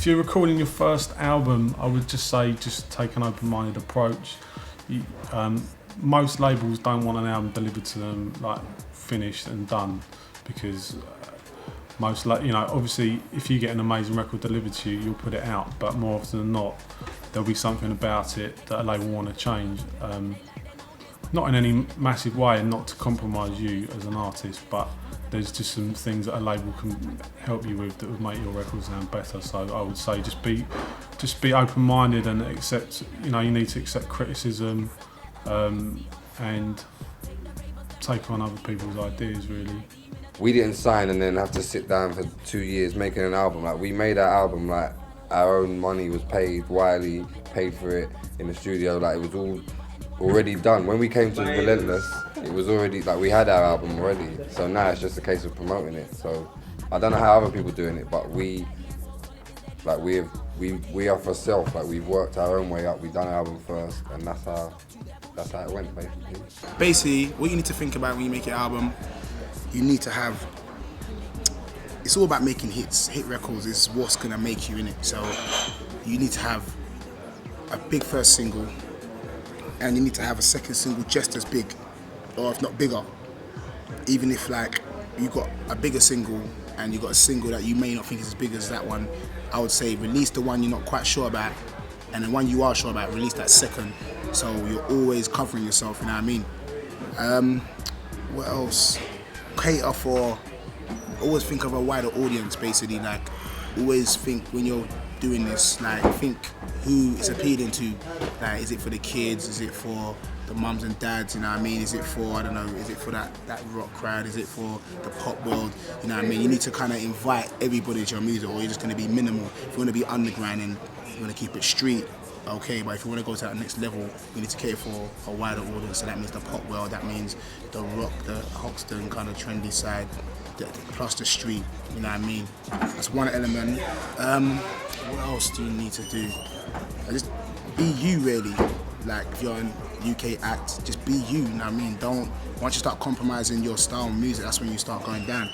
if you're recording your first album, I would just say just take an open-minded approach. Most labels don't want an album delivered to them like finished and done, because obviously if you get an amazing record delivered to you, you'll put it out, but more often than not there'll be something about it that a label want to change, not in any massive way and not to compromise you as an artist, but there's just some things that a label can help you with that would make your record sound better. So I would say just be open-minded and accept, you need to accept criticism, and take on other people's ideas, really. We didn't sign and then have to sit down for 2 years making an album. Like, we made our album, like, our own money was paid, Wiley paid for it in the studio, like it was all already done. When we came to Relentless, it was already, like, we had our album already. So now it's just a case of promoting it. So I don't know how other people are doing it, but we are for self, like, we've worked our own way up, we've done our album first, and that's how it went, basically. Basically, what you need to think about when you make an album, you need to have, it's all about making hits. Hit records is what's gonna make you in it. So you need to have a big first single, and you need to have a second single just as big, or if not bigger. Even if, like, you got a bigger single and you got a single that you may not think is as big as that one, I would say release the one you're not quite sure about, and the one you are sure about, release that second. So you're always covering yourself, you know what I mean? What else? Cater for, always think of a wider audience, basically. Like, always think when you're doing this, like, think who it's appealing to. Like, is it for the kids? Is it for the mums and dads? You know what I mean? Is it for, I don't know, is it for that rock crowd? Is it for the pop world? You know what I mean? You need to kind of invite everybody to your music, or you're just going to be minimal. If you want to be underground and you want to keep it street, okay, but if you want to go to that next level, you need to cater for a wider audience. So that means the pop world, that means the rock, the Hoxton kind of trendy side, plus the street, you know what I mean? That's one element. What else do you need to do? Just be you, really. Like, if you're an UK act, just be you, you know what I mean? Once you start compromising your style and music, that's when you start going down,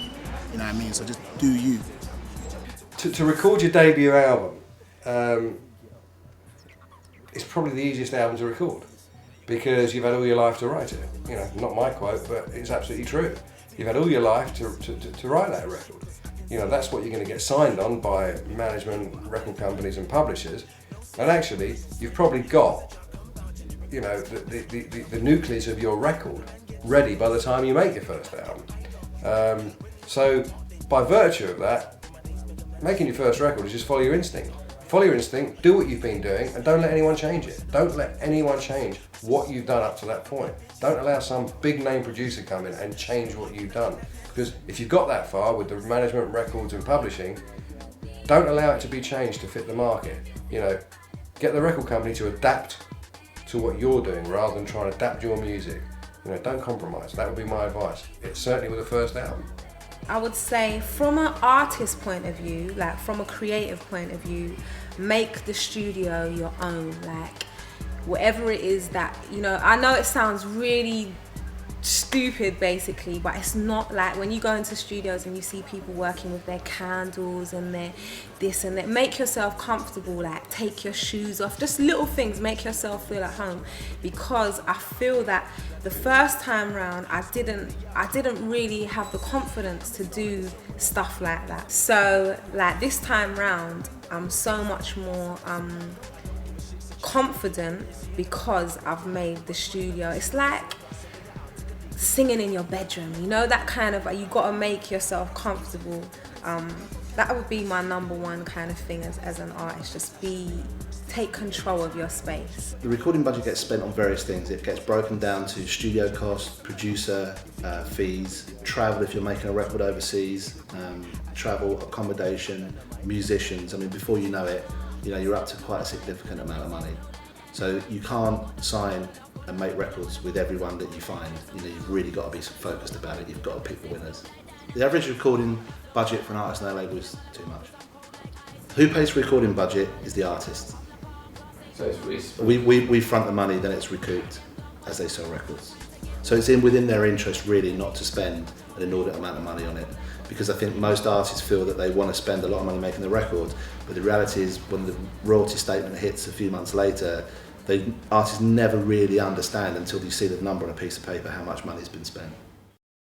you know what I mean? So just do you. To record your debut album, it's probably the easiest album to record, because you've had all your life to write it. Not my quote, but it's absolutely true. You've had all your life to write that record. That's what you're going to get signed on by management, record companies and publishers. And actually, you've probably got, the nucleus of your record ready by the time you make your first album. So by virtue of that, making your first record is just follow your instinct. Follow your instinct, do what you've been doing, and don't let anyone change it. Don't let anyone change what you've done up to that point. Don't allow some big name producer come in and change what you've done. Because if you've got that far with the management, records and publishing, don't allow it to be changed to fit the market. Get the record company to adapt to what you're doing rather than trying to adapt your music. Don't compromise. That would be my advice. It's certainly with the first album. I would say, from an artist point of view, like from a creative point of view, make the studio your own. Like, whatever it is that, I know it sounds really stupid basically, but it's not. Like, when you go into studios and you see people working with their candles and their this and that, make yourself comfortable. Like, take your shoes off, just little things, make yourself feel at home. Because I feel that the first time round I didn't really have the confidence to do stuff like that. So, like, this time round I'm so much more confident because I've made the studio. It's like singing in your bedroom, that kind of, you got to make yourself comfortable. That would be my number one kind of thing as an artist. Just take control of your space. The recording budget gets spent on various things. It gets broken down to studio costs, producer fees, travel if you're making a record overseas, travel, accommodation, musicians. I mean, before you know it, you're up to quite a significant amount of money. So you can't sign and make records with everyone that you find. You've really got to be focused about it. You've got to pick the winners. The average recording budget for an artist and their label is too much. Who pays for recording budget is the artist. So it's we front the money, then it's recouped as they sell records. So it's within their interest really not to spend an inordinate amount of money on it. because I think most artists feel that they want to spend a lot of money making the record, but the reality is when the royalty statement hits a few months later, artists never really understand until you see the number on a piece of paper how much money's been spent.